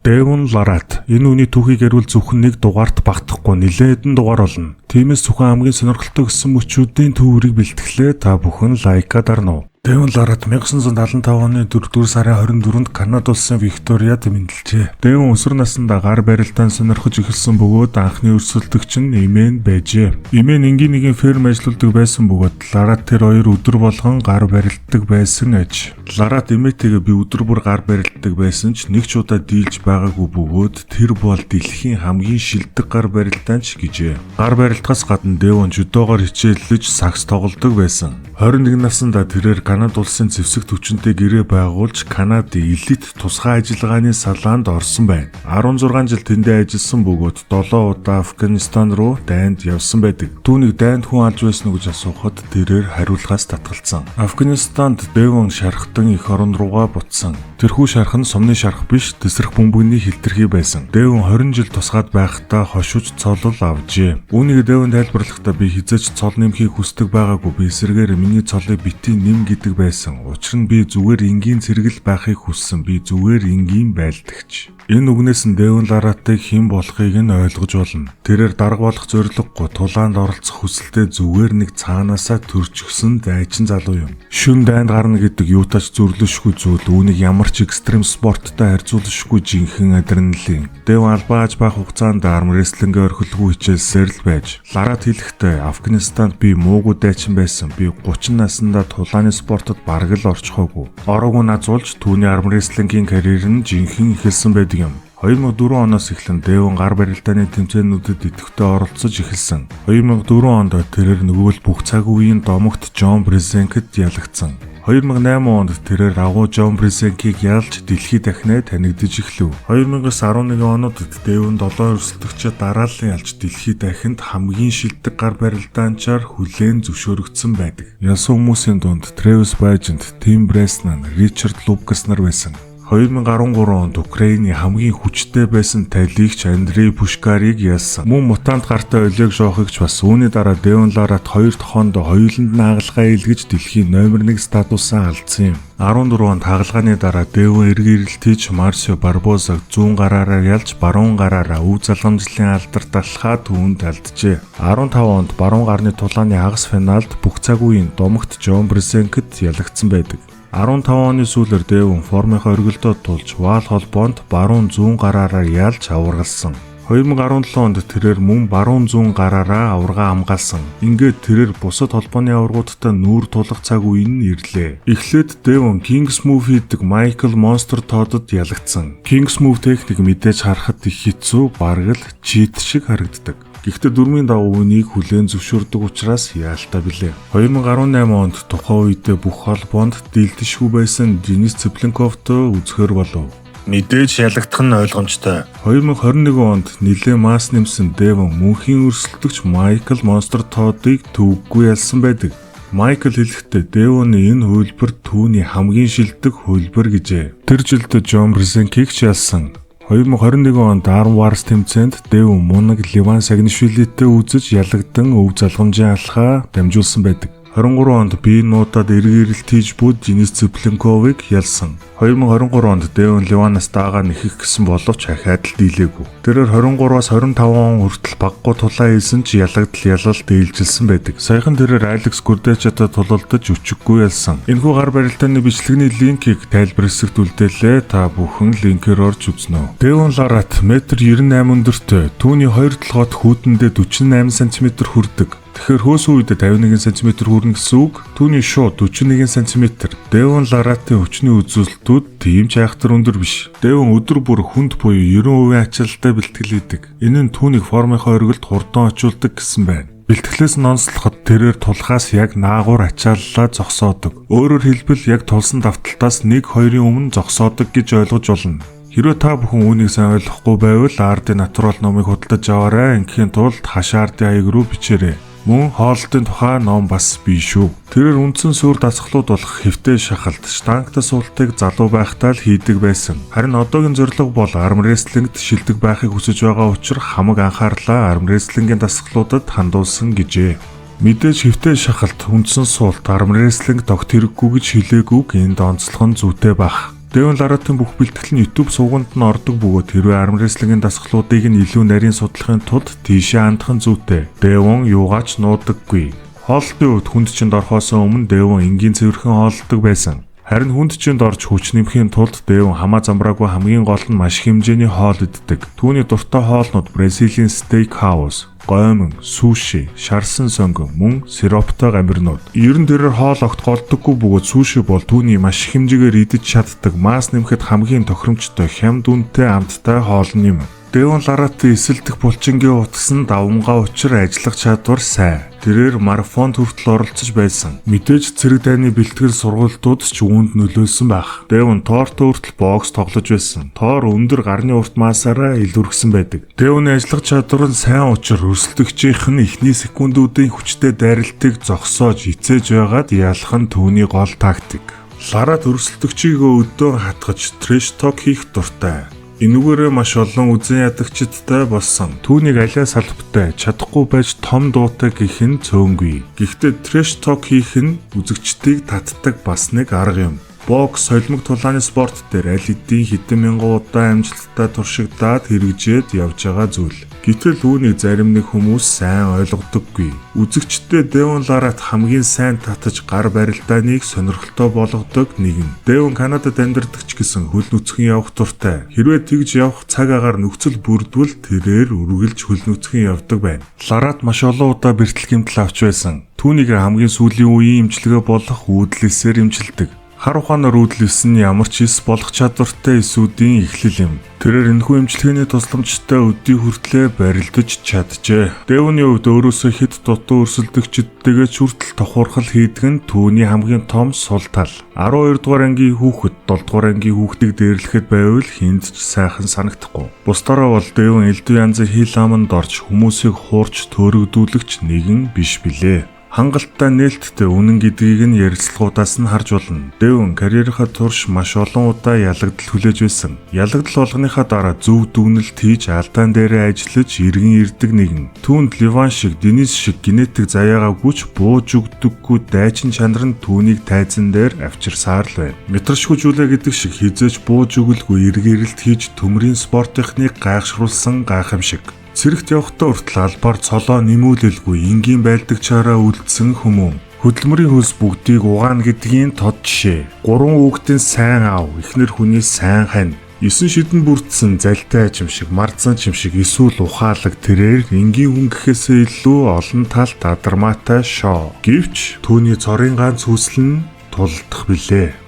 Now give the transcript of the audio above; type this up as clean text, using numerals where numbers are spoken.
Devon Larratt. Энэ үний түүхийг ярил зөвхөн нэг дугаарт багтахгүй нэлээд хэдэн дугаар болно. Тиймээс зөвхөн хамгийн сонирхолтой гэсэн мөчүүдийн төвөрийг бэлтгэлээ та бүхэн лайка дарна уу. Devon Larratt 1975 оны 4-р сарын 24-нд Канада улсын Викториад мэндэлжээ. Devon өсвөр насндаа гар барилдаанд сонирхож эхэлсэн бөгөөд анхны өрсөлдөгч нь Имен байжээ. Имен энгийн нэгэн ферм ажилладаг байсан бөгөөд Larratt тэр хоёр өдөр болгон гар барилддаг байсан аж. Larratt Иметтэйгээ би өдөр бүр гар барилддаг байсан ч нэг ч удаа дийлж байгаагүй бөгөөд тэр бол дэлхийн хамгийн шилдэг гар барилдаанч гэжээ. Гар барилдахаас гадна Devon жүдоогоор хичээллэж сакс тоглодог байсан. 21 наснда тэрээр Канада улсын зэвсэг төвчөнтэй гэрээ байгуулж Канадын элит тусгай ажиллагааны салаанд орсон байна. 16 жил тэндээ ажилласан бөгөөд 7 удаа Афганистан руу дайнд явсан байдаг. Түүнийг дайнд хүн алж байсан уу гэж асуухад тэрээр хариулахаас татгалцсан. Афганистанд Devon шархтан эх орон руугаа буцсан. Тэрхүү шарх нь сумны шарх биш, тесрэх бөмбөгний хилтерхий байсан. Devon 20 жил тусгаад байхдаа хошууж цолол авжээ. Үүнийг Devon тайлбарлахдаа би хизээч цол нэмхийг хүсдэг байгаагүй. Би эсрэгээр миний цолыг битий нэм гэдэг байсан. Учир нь би зүгээр энгийн цэргэл байхыг хүссэн. Би зүгээр энгийн байлдагч. Энэ үгнээс нь Devon Larratt-ыг хэн болохыг нь ойлгож болно. Тэрээр дарга болох зорилгогүй тулаанд оролцох хүсэлтэд зүгээр нэг цаанаасаа төрчихсөн дайчин залуу юм. Шүн дайнд гарна гэдэг юутаач зөрлөшгүй зүйл. Үүнийг ямар ч экстрим спорттой харьцуулшгүй жинхэнэ адреналин. Devon албааж байх хугацаанд арм рестлингээ орхилгүй хичээлсээр л байж. Larratt хэлэхдээ Афганистанд би муугүй дайчин байсан. Би 30 наснда тулааны спортод бараг л орчихоогүй. Ороогүй назуулж түүний арм рестлингийн карьер нь жинхэнэ эхэлсэн байдаг юм. 2004 оноос эхлэн Devon гар барилдааны тэмцээнүүдэд идэвхтэй оролцож эхэлсэн. 2004 онд тэрээр нөгөө л бүх цаг үеийн домогт John Brezenk-д ялагдсан. 2008 онд тэрээр агуу John Brezenk-ийг ялж дэлхийд дахинаа танигдж эхлэв. 2011 онод Devon 7 өрсөлдөгчөд дараалан ялж дэлхийд дахинд хамгийн шилдэг гар барилдаанчаар хүлээн зөвшөөрөгдсөн байдаг. Ялсан хүмүүсийн дунд Travis Bagent, Tim Bresnan, Richard Lucas нар байсан. 2013 онд Украиний хамгийн хүчтэй байсан талигч Андрей Пушкарийг ялсан. Мөн мутант гартай Олег Жохигч бас үүний дараа Devon Larratt 2 дахь хонд хоёуланд наагалгаа илгэж дэлхийн номер 1 статусаа алдсан юм. 14 онд хагалгааны дараа Devon эргэрэлтийч Марсио Барбозаг зүүн гараараа ялж баруун гараараа өв залгамжлалын алдарт алхаад түүнд алджээ. 15 онд баруун гарны тулааны хагас финалд бүх цаг үеийн домогт John Brezenk-д ялагдсан байдаг. 15 оны сүүлээр Devon формынхаа өргөлдөөд тулж Вал холбоонд баруун зүүн гараараа ялж аваргалсан. 2017 онд тэрээр мөн баруун зүүн гараараа аварга хамгаалсан. Ингээд тэрээр бусад холбооны аваргуудтай нүүр тулах цаг үе нь ирлээ. Эхлээд Devon Kings Move хийдэг Michael Monster Todd-д ялагдсан. Kings Move техник мэдээж харахад их хэцүү, бараг л чит шиг харагддаг. Гэхдээ дөрмийн давуу үнийг хүлээн зөвшөөрдөг учраас яалтаа билээ. 2018 онд тухайн үедээ бүх холбоонд дийлдэшгүй байсан Денис Цыпленковтой үзэхэр болов. Мэдээж ялагдах нь ойлгомжтой. 2021 онд нэлээд масс нэмсэн Devon мөнхийн өрсөлдөгч Michael Monster Todd-ыг төвөггүй ялсан байдаг. Michael хэлэхдээ Devon-ы энэ хөлбөр түүний хамгийн шилдэг хөлбөр гэжээ. Тэр жилд John Brezenk-ийг ч ялсан. 2021 онд Arm Wars тэмцээнд Devon Мунаг Ливан Сагнишвилитэй үзэж ялагдан өв залгамжийн алхаа дамжуулсан байдаг. 23 онд биенуудад эргэрэлт хийж буд Денис Цыпленковыг ялсан. 2023 онд Devon Ливанаас дагаа нэхэх гэсэн боловч ахаад л дийлээгүй. Тэрээр 23-аас 25 он хүртэл баггүй тулаа хийсэн ч ялагдал ялалт ээлжилсэн байдаг. Саяхан тэрээр Алекс Гурдечатай тулалдаж өчиггүй ялсан. Энэхүү гар барилдааны бичлэгний линкийг тайлбар хэсэгт үлдээлээ. Та бүхэн линкээр орж үзнэ. Devon Larratt 1.98 м өндөртэй. Түүний хоёр толгойд хүүтэндээ 48 см хүрдэг. Тэгэхээр хөөсөн үедээ 51 см хүрнэ гэсэн үг. Түүний шууд 41 см. Devon Larratt-ийн хүчний үзүүлэлтүүд тийм ч айхтар өндөр биш. Devon өдөр бүр хүнд буюу 90% ачаалттай бэлтгэл хийдэг. Энэ нь түүнийг формынхаа өргөлд хурдан очуулдаг гэсэн байна. Бэлтгэлээс нь онцлоход тэрээр тулхаас яг наагур ачааллаа зогсоодог. Өөрөөр хэлбэл яг тулсан давталтаас 1-2-ын өмнө зогсоодог гэж ойлгож болно. Хэрвээ та бүхэн үүнийг сайн ойлгохгүй байвал Ardын натурал номыг худалдаж аваарай. Ингийн тулд хашаа Ardын аяг руу бичээрэй. Мөн хоолтын тухай ном бас бий шүү. Тэрээр үндсэн суурь дасгалууд болох хэвтэй шахалт, штангтай суултыг залуу байхдаа л хийдэг байсан. Харин одоогийн зорилго бол арм рестлингт шилдэг байхыг хүсэж байгаа учраас хамаг анхаарлаа арм рестлингийн дасгалуудад хандуулсан гэжээ. Мэдээж хэвтэй шахалт, үндсэн суулт, арм рестлинг тогт хэрэггүй гэж хэлээгүй энд онцлох нь зүйтэй байх. Devon Larratt-ын бүх бэлтгэл нь YouTube сувганд нь ордог бөгөөд хэрвээ арм рестлингийн дасгалуудыг нь илүү нарийн судлахын тулд тийшээ хандах нь зүйтэй. Devon юугаач нуудаггүй. Хоолтын үед хүнд чинд орохоос өмнө Devon энгийн цэвэрхэн хоолдог байсан. Харин хүнд чинд орж хүч нэмэхийн тулд Devon хамаа замбраагүй хамгийн гол нь маш хэмжээний хоол иддэг. Түүний дуртай хоолнууд Brazilian Steakhouse, гомин, суши, шарсан сонгон, мөн сироптой гамбирнууд. Ер нь тэрээр хоол огт голдоггүй бөгөөд суши бол түүний маш их хэмжээгээр идэж чаддаг, мас нэмэхэд хамгийн тохиромжтой, хямд үнэтэй амттай хоол юм. Devon Larratt-ын эсэлдэх булчингийн утас нь давмгай учир ажиллах чадвар сайн. Тэрээр марафонд хүртэл оролцож байсан. Мэдээж цэрэг дайны бэлтгэл сургалтууд ч үүнд нөлөөлсөн байх. Devon тоортой хүртэл бокс тоглож байсан. Тоор өндөр гарны урт масаараа илүүрхсэн байдаг. Devon-ы ажиллах чадвар нь сайн учир өрсөлдөгчийнх нь эхний секундуудын хүчтэй дайралтыг зогсоож эцээж байгаад ялах нь түүний гол тактик. Larratt өрсөлдөгчийг өдөө хатгаж trash talk хийх дуртай. Энүүгээрээ маш олон үзэн ядагчдтай болсон. Түүнийг алиа салбартай чадахгүй байж том дуутай гэх нь цөөнгүй. Гэхдээ trash talk хийх нь үзэгчдийг татдаг бас нэг арга юм. Бокс солимог тулааны спорт дээр аль хэдийн хэдэн мянган удаа амжилттай туршигдаад хэрэгжээд явж байгаа зүйл. Гэтэл үүнийг зарим нэг хүмүүс сайн ойлгодоггүй. Үзэгчдэд Devon Larratt хамгийн сайн татаж гар барилдааныг сонирхолтой болгодог нэгэн. Devon Канадад амьдардаг ч гэсэн хөл нүцгэн явах дуртай. Хэрвээ тэгж явах цаг агаар нөхцөл бүрдвэл тэрээр үргэлж хөл нүцгэн явдаг байна. Larratt маш олон удаа бэртэл гэмтэл авч байсан. Түүнийг хамгийн сүүлийн үеийн эмчилгээ болох үүдлээсээр эмчилдэг. Хар ухаанаар үүдэлсэн ямар ч эс болох чадвартай эсүүдийн эхлэл юм. Тэрээр энэхүү эмчилгээний тусламжтай өдий хүртлээр барилдаж чаджээ. Devon-ы хувьд өөрөөсөө хэд дутуу өрсөлдөгчдтэйгээ ч хүртэл тохуурхал хийдэг нь түүний хамгийн том сул тал. 12 дугаар ангийн хүүхэд 7 дугаар ангийн хүүхдийг дээрлэхэд байвал хинд ч сайхан санагдахгүй. Бусдаараа бол Devon элдв янзын хил аманд орж хүмүүсийг хуурч төөрөгдүүлэгч нэгэн биш билээ. Хангалттай нээлттэй үнэн гэдгийг нь ярилцлагуудаас нь харж болно. Devon карьерийнхаа турш маш олон удаа ялагдал хүлээж байсан. Ялагдал болгоныхаа дараа зөв дүгнэлт хийж алдаан дээрээ ажиллаж иргэн ирдэг нэгэн. Түүнд Ливан шиг, Денис шиг генетик заяагаагүй ч бууж өгдөггүй дайчин чанар нь түүнийг тайзан дээр авчирсаар л байна. Метршгүй жүлээ гэдэг шиг хизээж бууж өгөлгүй эргээрэлт хийж төмрийн спорт техник гайхшруулсан гайхамшиг. Цэрэгт явахдаа хүртэл албаар цолоо нэмүүлэлгүй энгийн байлдагчаараа үлдсэн хүмүүн. Хөдөлмөрийн хөлс бүгдийг угаана гэдгийн тод жишээ. 3 хүүхдийн сайн аав, эхнэр хүний сайн хань. 9 шидэн бүрдсэн залтай ажимшиг, мардсан чимшиг, эсвэл ухаалаг тэрээр энгийн хүн гэхээсээ илүү олон талт адармаатай шоу. Гэвч түүний цорын ганц хүсэл нь тулдах билээ.